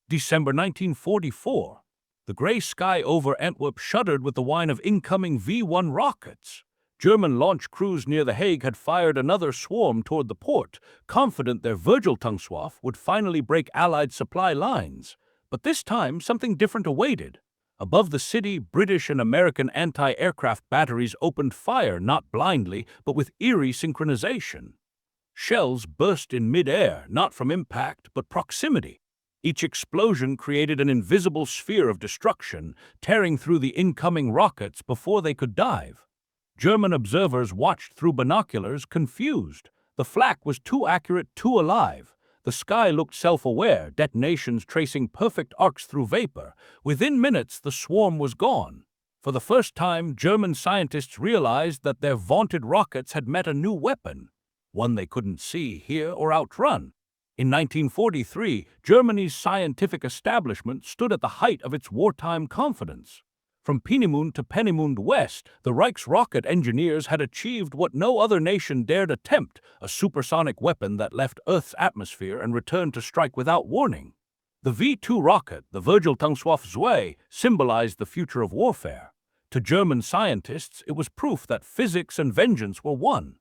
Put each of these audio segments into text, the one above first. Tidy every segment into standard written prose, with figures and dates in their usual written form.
December 1944. The gray sky over Antwerp shuddered with the whine of incoming V-1 rockets. German launch crews near The Hague had fired another swarm toward the port, confident their Virgil-Tungswaffe would finally break Allied supply lines. But this time, something different awaited. Above the city, British and American anti-aircraft batteries opened fire not blindly, but with eerie synchronization. Shells burst in mid-air, not from impact, but proximity. Each explosion created an invisible sphere of destruction, tearing through the incoming rockets before they could dive. German observers watched through binoculars, confused. The flak was too accurate, too alive. The sky looked self-aware, detonations tracing perfect arcs through vapor. Within minutes, the swarm was gone. For the first time, German scientists realized that their vaunted rockets had met a new weapon, one they couldn't see, hear, or outrun. In 1943, Germany's scientific establishment stood at the height of its wartime confidence. From Peenemünde to Peenemünde West, the Reich's rocket engineers had achieved what no other nation dared attempt, a supersonic weapon that left Earth's atmosphere and returned to strike without warning. The V-2 rocket, the Virgil-Tungswaffe WWII, symbolized the future of warfare. To German scientists, it was proof that physics and vengeance were one.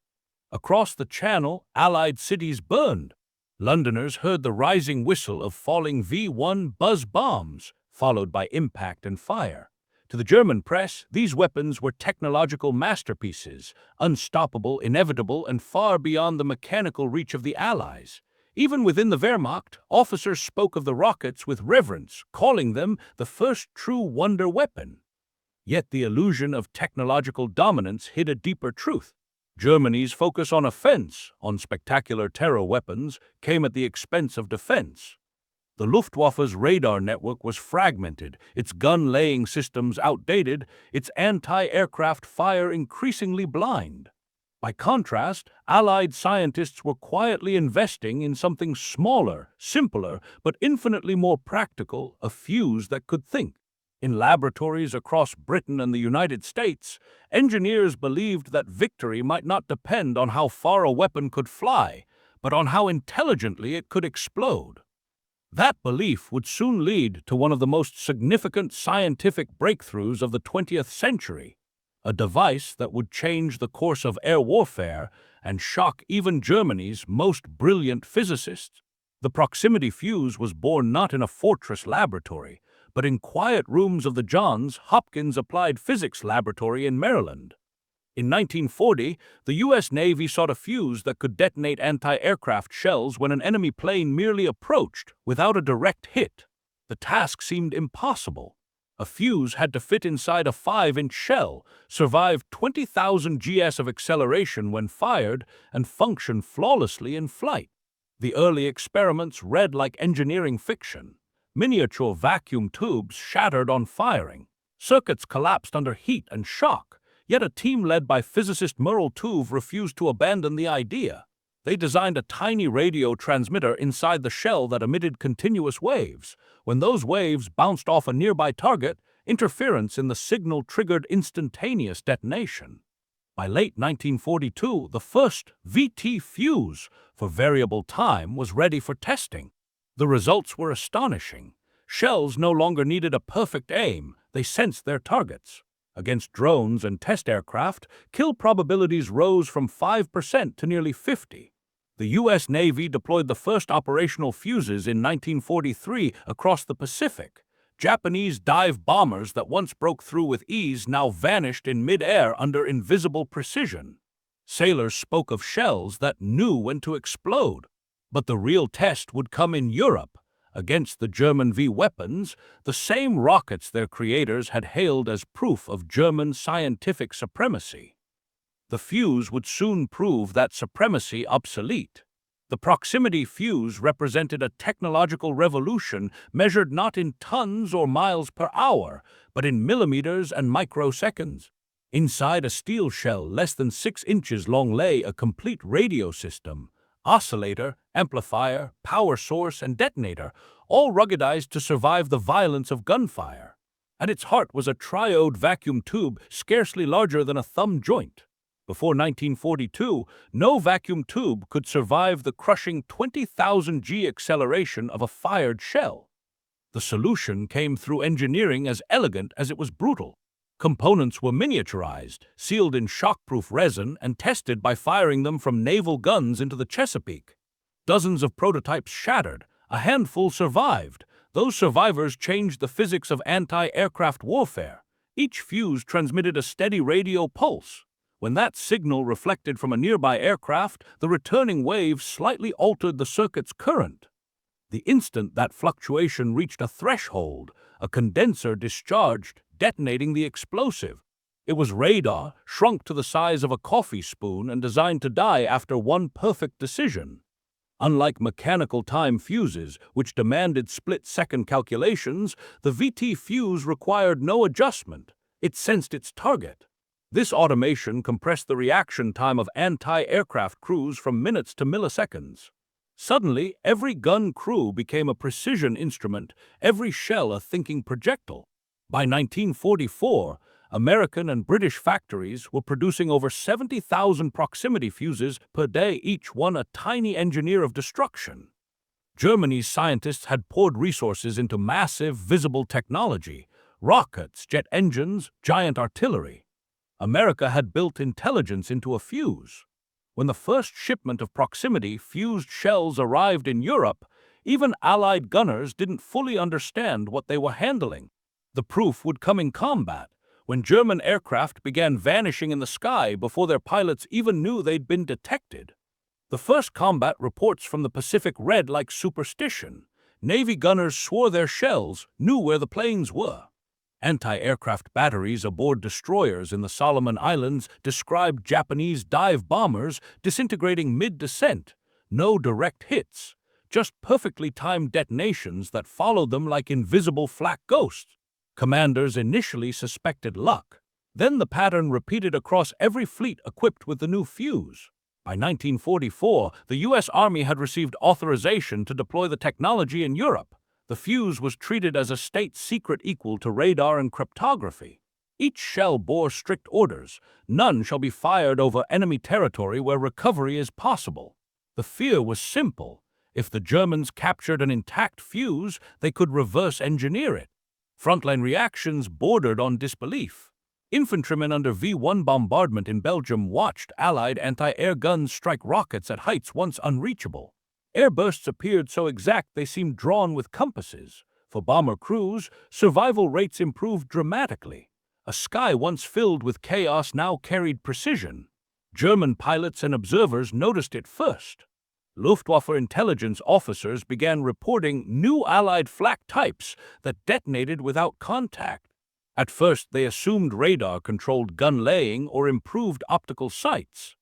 Across the Channel, Allied cities burned. Londoners heard the rising whistle of falling V-1 buzz bombs, followed by impact and fire. To the German press, these weapons were technological masterpieces, unstoppable, inevitable, and far beyond the mechanical reach of the Allies. Even within the Wehrmacht, officers spoke of the rockets with reverence, calling them the first true wonder weapon. Yet the illusion of technological dominance hid a deeper truth. Germany's focus on offense, on spectacular terror weapons, came at the expense of defense. The Luftwaffe's radar network was fragmented, its gun-laying systems outdated, its anti-aircraft fire increasingly blind. By contrast, Allied scientists were quietly investing in something smaller, simpler, but infinitely more practical, a fuse that could think. In laboratories across Britain and the United States, engineers believed that victory might not depend on how far a weapon could fly, but on how intelligently it could explode. That belief would soon lead to one of the most significant scientific breakthroughs of the 20th century, a device that would change the course of air warfare and shock even Germany's most brilliant physicists. The proximity fuse was born not in a fortress laboratory, but in quiet rooms of the Johns Hopkins Applied Physics Laboratory in Maryland. In 1940, the U.S. Navy sought a fuse that could detonate anti-aircraft shells when an enemy plane merely approached without a direct hit. The task seemed impossible. A fuse had to fit inside a 5-inch shell, survive 20,000 gs of acceleration when fired, and function flawlessly in flight. The early experiments read like engineering fiction. Miniature vacuum tubes shattered on firing. Circuits collapsed under heat and shock. Yet a team led by physicist Merle Tuve refused to abandon the idea. They designed a tiny radio transmitter inside the shell that emitted continuous waves. When those waves bounced off a nearby target, interference in the signal triggered instantaneous detonation. By late 1942, the first VT fuse for variable time was ready for testing. The results were astonishing. Shells no longer needed a perfect aim, they sensed their targets. Against drones and test aircraft, kill probabilities rose from 5% to nearly 50%. The U.S. Navy deployed the first operational fuses in 1943 across the Pacific. Japanese dive bombers that once broke through with ease now vanished in mid-air under invisible precision. Sailors spoke of shells that knew when to explode. But the real test would come in Europe. Against the German V weapons, the same rockets their creators had hailed as proof of German scientific supremacy. The fuse would soon prove that supremacy obsolete. The proximity fuse represented a technological revolution measured not in tons or miles per hour, but in millimeters and microseconds. Inside a steel shell less than 6 inches long lay a complete radio system. Oscillator, amplifier, power source, and detonator, all ruggedized to survive the violence of gunfire. At its heart was a triode vacuum tube scarcely larger than a thumb joint. Before 1942, no vacuum tube could survive the crushing 20,000 G acceleration of a fired shell. The solution came through engineering as elegant as it was brutal. Components were miniaturized, sealed in shockproof resin, and tested by firing them from naval guns into the Chesapeake. Dozens of prototypes shattered. A handful survived. Those survivors changed the physics of anti-aircraft warfare. Each fuse transmitted a steady radio pulse. When that signal reflected from a nearby aircraft, the returning wave slightly altered the circuit's current. The instant that fluctuation reached a threshold, a condenser discharged, detonating the explosive. It was radar, shrunk to the size of a coffee spoon and designed to die after one perfect decision. Unlike mechanical time fuses, which demanded split-second calculations, the VT fuse required no adjustment. It sensed its target. This automation compressed the reaction time of anti-aircraft crews from minutes to milliseconds. Suddenly, every gun crew became a precision instrument, every shell a thinking projectile. By 1944, American and British factories were producing over 70,000 proximity fuses per day, each one a tiny engineer of destruction. Germany's scientists had poured resources into massive, visible technology: rockets, jet engines, giant artillery. America had built intelligence into a fuse. When the first shipment of proximity fused shells arrived in Europe, even Allied gunners didn't fully understand what they were handling. The proof would come in combat, when German aircraft began vanishing in the sky before their pilots even knew they'd been detected. The first combat reports from the Pacific read like superstition. Navy gunners swore their shells knew where the planes were. Anti-aircraft batteries aboard destroyers in the Solomon Islands described Japanese dive bombers disintegrating mid-descent. No direct hits, just perfectly timed detonations that followed them like invisible flak ghosts. Commanders initially suspected luck. Then the pattern repeated across every fleet equipped with the new fuse. By 1944, the U.S. Army had received authorization to deploy the technology in Europe. The fuse was treated as a state secret equal to radar and cryptography. Each shell bore strict orders. None shall be fired over enemy territory where recovery is possible. The fear was simple. If the Germans captured an intact fuse, they could reverse engineer it. Frontline reactions bordered on disbelief. Infantrymen under V-1 bombardment in Belgium watched Allied anti-air guns strike rockets at heights once unreachable. Airbursts appeared so exact they seemed drawn with compasses. For bomber crews, survival rates improved dramatically. A sky once filled with chaos now carried precision. German pilots and observers noticed it first. Luftwaffe intelligence officers began reporting new Allied flak types that detonated without contact. At first, they assumed radar-controlled gun laying or improved optical sights.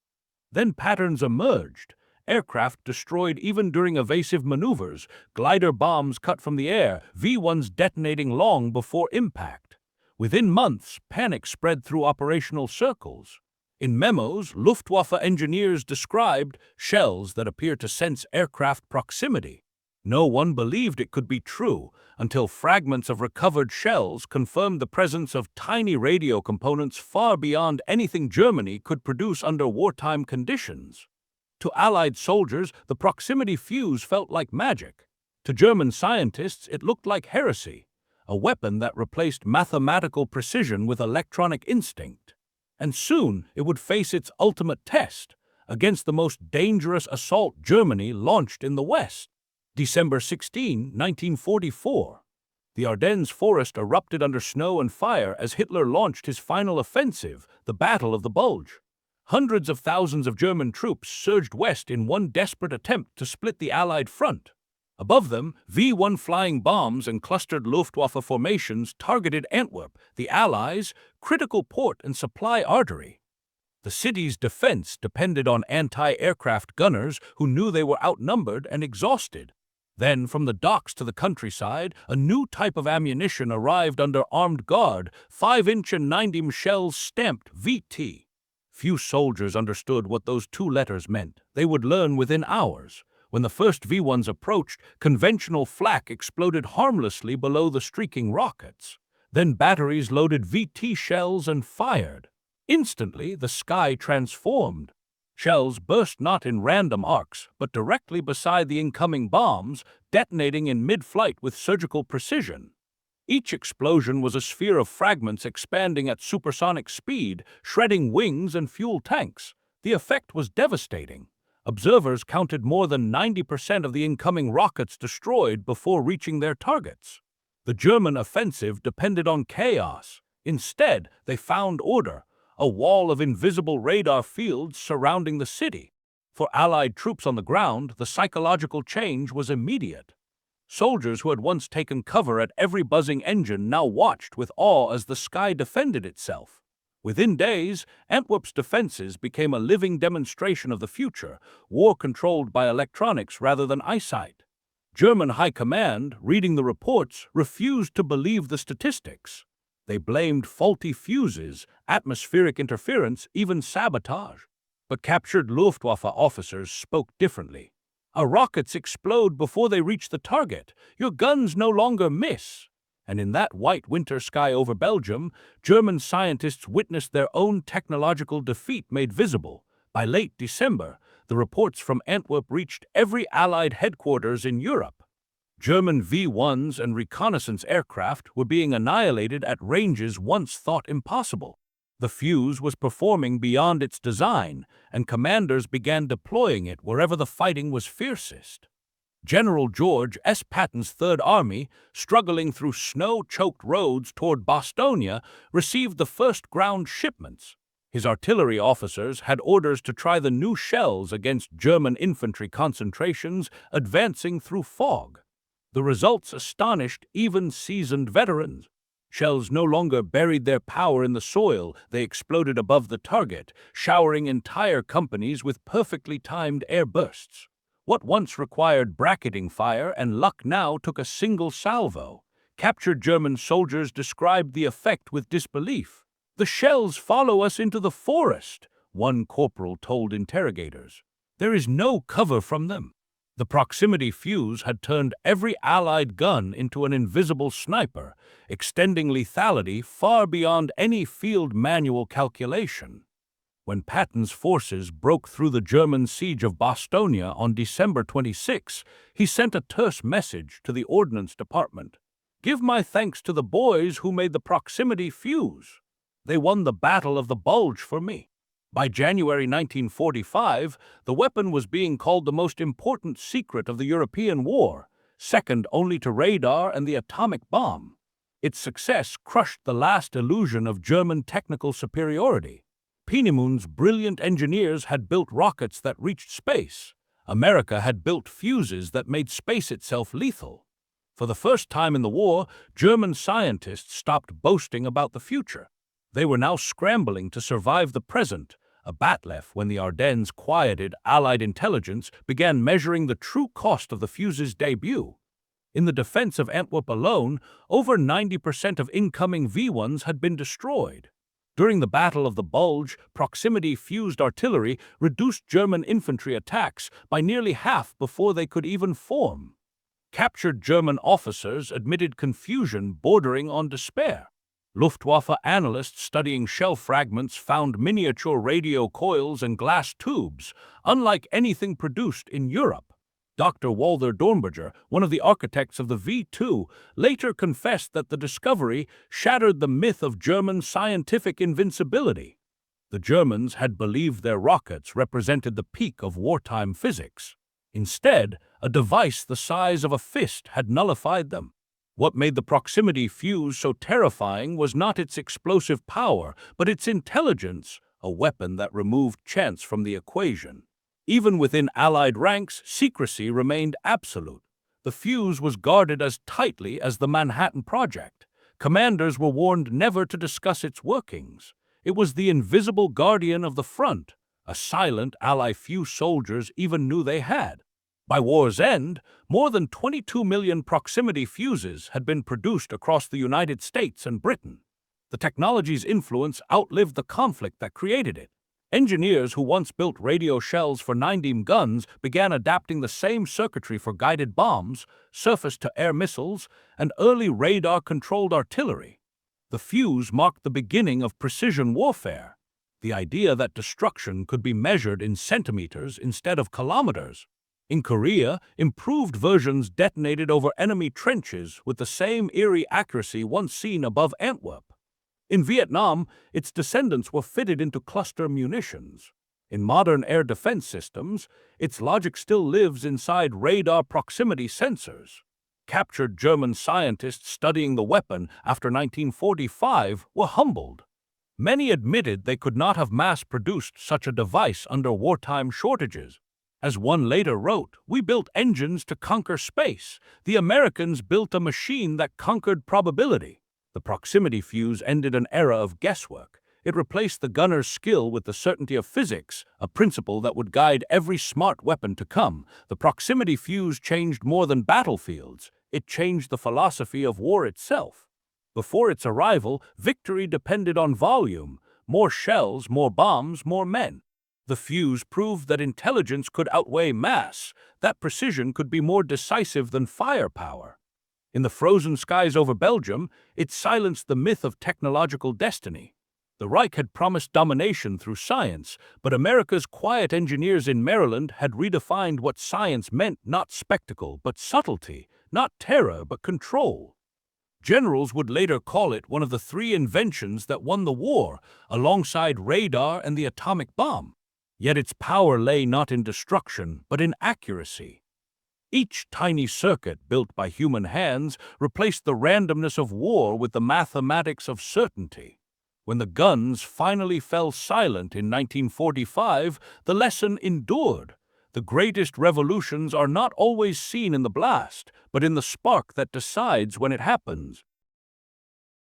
Then patterns emerged. Aircraft destroyed even during evasive maneuvers, glider bombs cut from the air, V-1s detonating long before impact. Within months, panic spread through operational circles. In memos, Luftwaffe engineers described shells that appear to sense aircraft proximity. No one believed it could be true until fragments of recovered shells confirmed the presence of tiny radio components far beyond anything Germany could produce under wartime conditions. To Allied soldiers, the proximity fuse felt like magic. To German scientists, it looked like heresy, a weapon that replaced mathematical precision with electronic instinct. And soon it would face its ultimate test against the most dangerous assault Germany launched in the West. December 16, 1944. The Ardennes forest erupted under snow and fire as Hitler launched his final offensive, the Battle of the Bulge. Hundreds of thousands of German troops surged west in one desperate attempt to split the Allied front. Above them, V-1 flying bombs and clustered Luftwaffe formations targeted Antwerp, the Allies' critical port and supply artery. The city's defense depended on anti-aircraft gunners who knew they were outnumbered and exhausted. Then, from the docks to the countryside, a new type of ammunition arrived under armed guard, 5-inch and 9mm shells stamped VT. Few soldiers understood what those two letters meant. They would learn within hours. When the first V-1s approached, conventional flak exploded harmlessly below the streaking rockets. Then batteries loaded VT shells and fired. Instantly, the sky transformed. Shells burst not in random arcs, but directly beside the incoming bombs, detonating in mid-flight with surgical precision. Each explosion was a sphere of fragments expanding at supersonic speed, shredding wings and fuel tanks. The effect was devastating. Observers counted more than 90% of the incoming rockets destroyed before reaching their targets. The German offensive depended on chaos. Instead, they found order, a wall of invisible radar fields surrounding the city. For Allied troops on the ground, the psychological change was immediate. Soldiers who had once taken cover at every buzzing engine now watched with awe as the sky defended itself. Within days, Antwerp's defenses became a living demonstration of the future, war controlled by electronics rather than eyesight. German high command, reading the reports, refused to believe the statistics. They blamed faulty fuses, atmospheric interference, even sabotage. But captured Luftwaffe officers spoke differently. Our rockets explode before they reach the target. Your guns no longer miss. And in that white winter sky over Belgium, German scientists witnessed their own technological defeat made visible. By late December, the reports from Antwerp reached every Allied headquarters in Europe. German V-1s and reconnaissance aircraft were being annihilated at ranges once thought impossible. The fuse was performing beyond its design, and commanders began deploying it wherever the fighting was fiercest. General George S. Patton's Third Army, struggling through snow-choked roads toward Bastogne, received the first ground shipments. His artillery officers had orders to try the new shells against German infantry concentrations advancing through fog. The results astonished even seasoned veterans. Shells no longer buried their power in the soil, they exploded above the target, showering entire companies with perfectly timed air bursts. What once required bracketing fire and luck now took a single salvo. Captured German soldiers described the effect with disbelief. "The shells follow us into the forest," one corporal told interrogators. "There is no cover from them." The proximity fuse had turned every Allied gun into an invisible sniper, extending lethality far beyond any field manual calculation. When Patton's forces broke through the German siege of Bastogne on December 26, he sent a terse message to the Ordnance Department. "Give my thanks to the boys who made the proximity fuse. They won the Battle of the Bulge for me." By January 1945, the weapon was being called the most important secret of the European war, second only to radar and the atomic bomb. Its success crushed the last illusion of German technical superiority. Peenemoon's brilliant engineers had built rockets that reached space. America had built fuses that made space itself lethal. For the first time in the war, German scientists stopped boasting about the future. They were now scrambling to survive the present, a bat'leth when the Ardennes quieted Allied intelligence began measuring the true cost of the fuse's debut. In the defense of Antwerp alone, over 90% of incoming V-1s had been destroyed. During the Battle of the Bulge, proximity-fused artillery reduced German infantry attacks by nearly half before they could even form. Captured German officers admitted confusion bordering on despair. Luftwaffe analysts studying shell fragments found miniature radio coils and glass tubes, unlike anything produced in Europe. Dr. Walter Dornberger, one of the architects of the V-2, later confessed that the discovery shattered the myth of German scientific invincibility. The Germans had believed their rockets represented the peak of wartime physics. Instead, a device the size of a fist had nullified them. What made the proximity fuse so terrifying was not its explosive power, but its intelligence, a weapon that removed chance from the equation. Even within Allied ranks, secrecy remained absolute. The fuse was guarded as tightly as the Manhattan Project. Commanders were warned never to discuss its workings. It was the invisible guardian of the front, a silent ally few soldiers even knew they had. By war's end, more than 22 million proximity fuses had been produced across the United States and Britain. The technology's influence outlived the conflict that created it. Engineers who once built radio shells for 9mm guns began adapting the same circuitry for guided bombs, surface-to-air missiles, and early radar-controlled artillery. The fuse marked the beginning of precision warfare. the idea that destruction could be measured in centimeters instead of kilometers. In Korea, improved versions detonated over enemy trenches with the same eerie accuracy once seen above Antwerp. In Vietnam, its descendants were fitted into cluster munitions. In modern air defense systems, its logic still lives inside radar proximity sensors. Captured German scientists studying the weapon after 1945 were humbled. Many admitted they could not have mass-produced such a device under wartime shortages. As one later wrote, "We built engines to conquer space. The Americans built a machine that conquered probability." The proximity fuse ended an era of guesswork. It replaced the gunner's skill with the certainty of physics, a principle that would guide every smart weapon to come. The proximity fuse changed more than battlefields. It changed the philosophy of war itself. Before its arrival, victory depended on volume. More shells, more bombs, more men. The fuse proved that intelligence could outweigh mass, that precision could be more decisive than firepower. In the frozen skies over Belgium, it silenced the myth of technological destiny. The Reich had promised domination through science, but America's quiet engineers in Maryland had redefined what science meant: not spectacle, but subtlety, not terror, but control. Generals would later call it one of the three inventions that won the war, alongside radar and the atomic bomb. Yet its power lay not in destruction, but in accuracy. Each tiny circuit built by human hands replaced the randomness of war with the mathematics of certainty. When the guns finally fell silent in 1945, the lesson endured. The greatest revolutions are not always seen in the blast, but in the spark that decides when it happens.